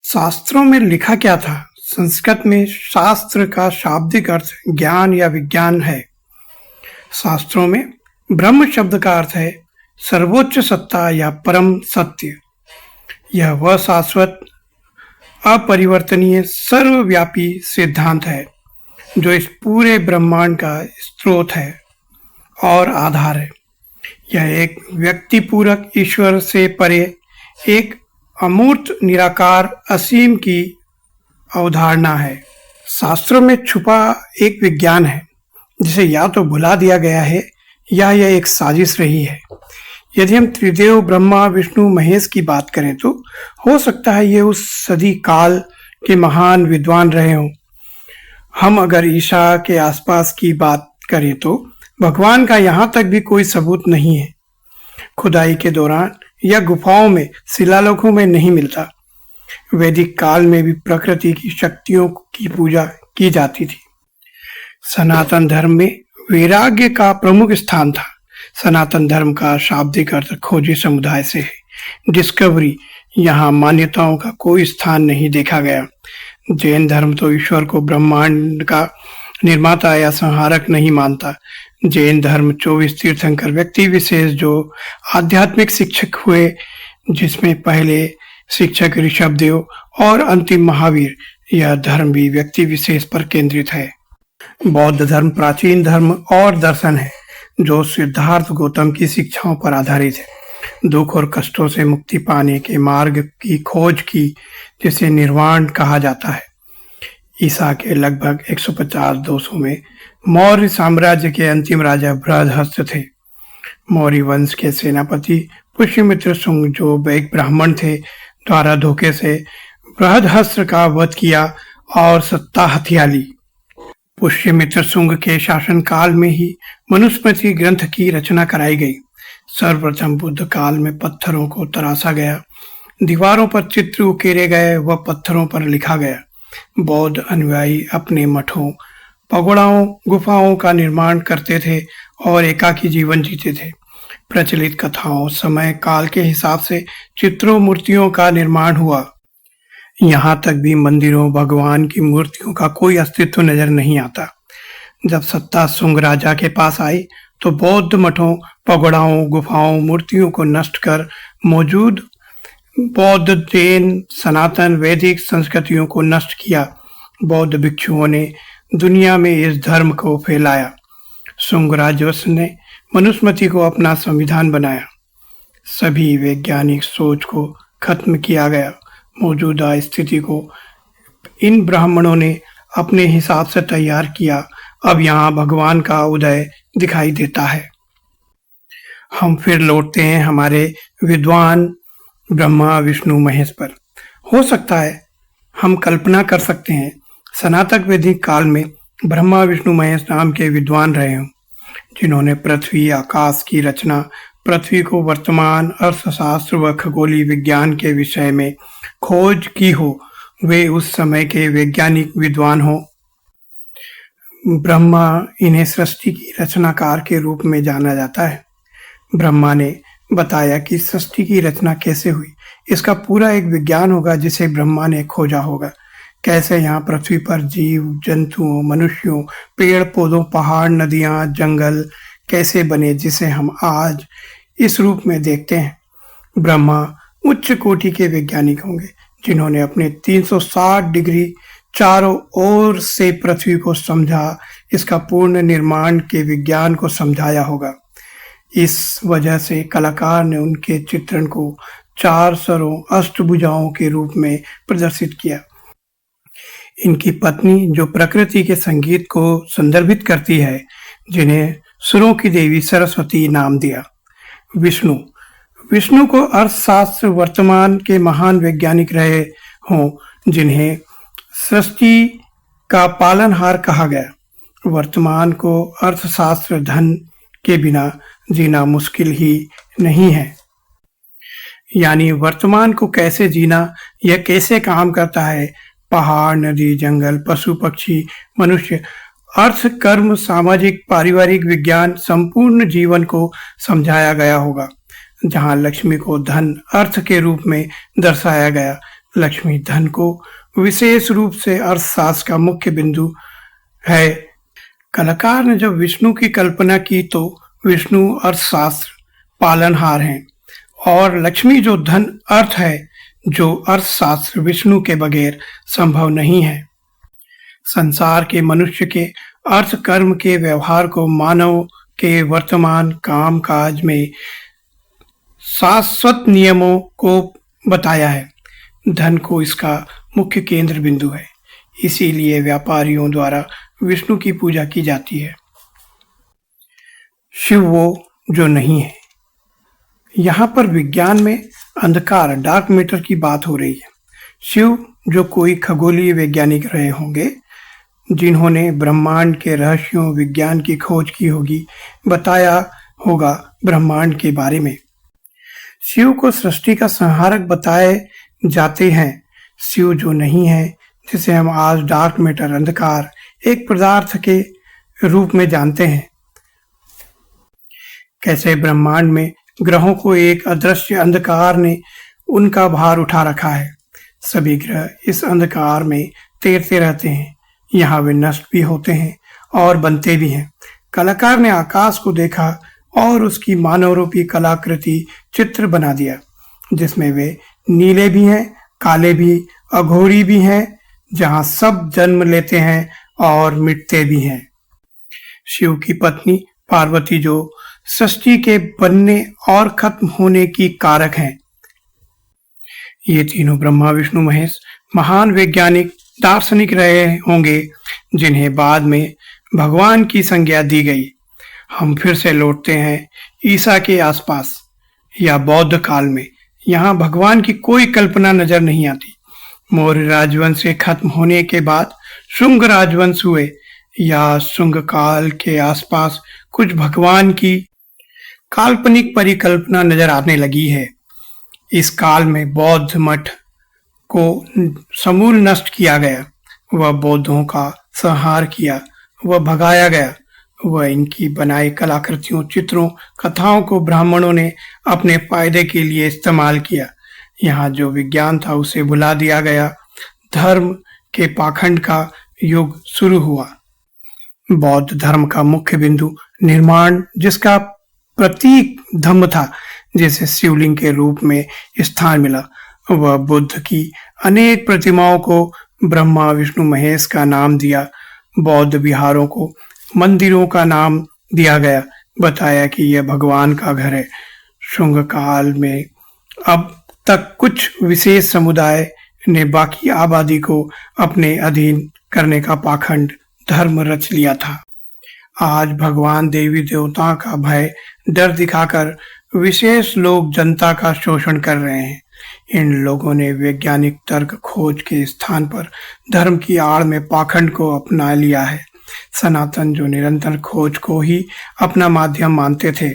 शास्त्रों में लिखा क्या था? संस्कृत में शास्त्र का शाब्दिक अर्थ ज्ञान या विज्ञान है। शास्त्रों में ब्रह्म शब्द का अर्थ है सर्वोच्च सत्ता या परम सत्य। यह वह शाश्वत, अपरिवर्तनीय, सर्वव्यापी सिद्धांत है जो इस पूरे ब्रह्मांड का स्रोत है और आधार है। यह एक व्यक्तिपूरक ईश्वर से परे एक अमूर्त निराकार असीम की अवधारणा है। शास्त्रों में छुपा एक विज्ञान है जिसे या तो भुला दिया गया है या यह एक साजिश रही है। यदि हम त्रिदेव ब्रह्मा विष्णु महेश की बात करें तो हो सकता है ये उस सदी काल के महान विद्वान रहे हों। हम अगर ईशा के आसपास की बात करें तो भगवान का यहाँ तक भी कोई सबूत नहीं है। खुदाई के दौरान या गुफाओं में, शिलालेखों में नहीं मिलता। वैदिक काल में भी प्रकृति की शक्तियों की पूजा की जाती थी। सनातन धर्म में वैराग्य का प्रमुख स्थान था। सनातन धर्म का शाब्दिक अर्थ खोजी समुदाय से है, डिस्कवरी। यहाँ मान्यताओं का कोई स्थान नहीं देखा गया। जैन धर्म तो ईश्वर को ब्रह्मांड का निर्माता या संहारक नहीं मानता। जैन धर्म 24 तीर्थंकर व्यक्ति विशेष जो आध्यात्मिक शिक्षक हुए, जिसमें पहले शिक्षक ऋषभदेव और अंतिम महावीर, यह धर्म भी व्यक्ति विशेष पर केंद्रित है। बौद्ध धर्म प्राचीन धर्म और दर्शन है जो सिद्धार्थ गौतम की शिक्षाओं पर आधारित है। दुख और कष्टों से मुक्ति पाने के मार्ग की खोज की, जिसे निर्वाण कहा जाता है। ईसा के लगभग 150-200 में मौर्य साम्राज्य के अंतिम राजा बृहदहस्त थे। मौर्य वंश के सेनापति पुष्यमित्र शुंग, जो एक ब्राह्मण थे, द्वारा धोखे से बृहदहस्त का वध किया और सत्ता हथिया ली। पुष्यमित्र शुंग के शासनकाल में ही मनुस्मृति ग्रंथ की रचना कराई गई। सर्वप्रथम बुद्ध काल में पत्थरों को तराशा गया, दीवारों पर चित्र उकेरे गए व पत्थरों पर लिखा गया। बौद्ध अनुयायी अपने मठों, पगोड़ाओं, गुफाओं का निर्माण करते थे और एकाकी जीवन जीते थे। प्रचलित कथाओं, समय काल के हिसाब से चित्रों, मूर्तियों का निर्माण हुआ। यहाँ तक भी मंदिरों, भगवान की मूर्तियों का कोई अस्तित्व नजर नहीं आता। जब सत्ता शुंग राजा के पास आई तो बौद्ध मठों, पगोड़ाओं, गुफाओं, मूर्तियों को नष्ट कर मौजूद बौद्ध, जैन, सनातन, वैदिक संस्कृतियों को नष्ट किया। बौद्ध भिक्षुओं ने दुनिया में इस धर्म को फैलाया। शुंग राजवंश ने मनुस्मृति को अपना संविधान बनाया। सभी वैज्ञानिक सोच को खत्म किया गया। मौजूदा स्थिति को इन ब्राह्मणों ने अपने हिसाब से तैयार किया। अब यहाँ भगवान का उदय दिखाई देता है। हम फिर लौटते हैं हमारे विद्वान ब्रह्मा विष्णु महेश पर। हो सकता है हम कल्पना कर सकते हैं सनातन वैदिक काल में ब्रह्मा विष्णु महेश नाम के विद्वान रहे हों, जिन्होंने पृथ्वी आकाश की रचना, पृथ्वी को वर्तमान, अर्थशास्त्र व खगोलीय विज्ञान के विषय में खोज की हो। वे उस समय के वैज्ञानिक विद्वान हो। ब्रह्मा, इन्हें सृष्टि की रचनाकार के रूप में जाना जाता है। ब्रह्मा ने बताया कि सृष्टि की रचना कैसे हुई। इसका पूरा एक विज्ञान होगा जिसे ब्रह्मा ने खोजा होगा। कैसे यहाँ पृथ्वी पर जीव जंतुओं, मनुष्यों, पेड़ पौधों, पहाड़, नदियाँ, जंगल कैसे बने, जिसे हम आज इस रूप में देखते हैं। ब्रह्मा उच्च कोटि के वैज्ञानिक होंगे जिन्होंने अपने 360 डिग्री चारों ओर से पृथ्वी को समझा, इसका पूर्ण निर्माण के विज्ञान को समझाया होगा। इस वजह से कलाकार ने उनके चित्रण को 4 स्वरों, अष्टभुजाओं के रूप में प्रदर्शित किया। इनकी पत्नी, जो प्रकृति के संगीत को संदर्भित करती है, जिन्हें सुरों की देवी सरस्वती नाम दिया। विष्णु को अर्थशास्त्र वर्तमान के महान वैज्ञानिक रहे हों, जिन्हें सृष्टि का पालनहार कहा गया। वर्तमान को अर्थशास्त्र, धन के बिना जीना मुश्किल ही नहीं है। यानी वर्तमान को कैसे जीना, यह कैसे काम करता है। पहाड़, नदी, जंगल, पशु पक्षी, मनुष्य, अर्थ, कर्म, सामाजिक, पारिवारिक विज्ञान, संपूर्ण जीवन को समझाया गया होगा। जहाँ लक्ष्मी को धन, अर्थ के रूप में दर्शाया गया, लक्ष्मी धन को विशेष रूप से अर्थशास्त्र का मुख्य बिंदु है। कलाकार ने जब विष्णु की कल्पना की तो विष्णु अर्थशास्त्र पालनहार हैं और लक्ष्मी जो धन अर्थ है, जो अर्थशास्त्र विष्णु के बगैर संभव नहीं है। संसार के मनुष्य के अर्थ कर्म के व्यवहार को मानव के वर्तमान काम काज में शाश्वत नियमों को बताया है। धन को इसका मुख्य केंद्र बिंदु है, इसीलिए व्यापारियों द्वारा विष्णु की पूजा की जाती है। शिव वो जो नहीं है। यहाँ पर विज्ञान में अंधकार डार्क मैटर की बात हो रही है। शिव जो कोई खगोलीय वैज्ञानिक रहे होंगे, जिन्होंने ब्रह्मांड के रहस्यों विज्ञान की खोज की होगी, बताया होगा ब्रह्मांड के बारे में। शिव को सृष्टि का संहारक बताए जाते हैं। शिव जो नहीं है, जिसे हम आज डार्क मैटर अंधकार एक पदार्थ के रूप में जानते हैं। कैसे ब्रह्मांड में ग्रहों को एक अदृश्य अंधकार ने उनका भार उठा रखा है। सभी ग्रह इस अंधकार में तैरते रहते हैं। यहाँ वे नष्ट भी होते हैं और बनते भी हैं। कलाकार ने आकाश को देखा और उसकी मानव रूपी कलाकृति चित्र बना दिया, जिसमें वे नीले भी हैं, काले भी, अघोरी भी हैं, जहाँ सब जन्म लेते हैं और मिटते भी हैं। शिव की पत्नी पार्वती जो सृष्टि के बनने और खत्म होने की कारक हैं। ये तीनों ब्रह्मा विष्णु महेश महान वैज्ञानिक दार्शनिक रहे होंगे, जिन्हें बाद में भगवान की संज्ञा दी गई। हम फिर से लौटते हैं ईसा के आसपास या बौद्ध काल में। यहाँ भगवान की कोई कल्पना नजर नहीं आती। मौर्य राजवंश के खत्म होने के बाद शुंग राजवंश हुए या शुंग काल के आसपास कुछ भगवान की काल्पनिक परिकल्पना नजर आने लगी है। इस काल में बौद्ध मठ को समूल नष्ट किया गया। वह बौद्धों का संहार किया, वह भगाया गया। वह इनकी बनाई कलाकृतियों, चित्रों, कथाओं को ब्राह्मणों ने अपने फायदे के लिए इस्तेमाल किया। यहाँ जो विज्ञान था उसे भुला दिया गया। धर्म के पाखंड का युग शुरू हुआ। बौद्ध धर्म का मुख्य बिंदु निर्माण, जिसका प्रतीक धम्म था, जिसे शिवलिंग के रूप में स्थान मिला, वह बुद्ध की अनेक प्रतिमाओं को ब्रह्मा विष्णु महेश का नाम दिया। बौद्ध विहारों को मंदिरों का नाम दिया गया। बताया कि यह भगवान का घर है। शुंग काल में अब तक कुछ विशेष समुदाय ने बाकी आबादी को अपने अधीन करने का पाखंड धर्म रच लिया था। आज भगवान देवी देवताओं का भय डर दिखाकर विशेष लोग जनता का शोषण कर रहे हैं। इन लोगों ने वैज्ञानिक तर्क खोज के स्थान पर धर्म की आड़ में पाखंड को अपना लिया है। सनातन जो निरंतर खोज को ही अपना माध्यम मानते थे,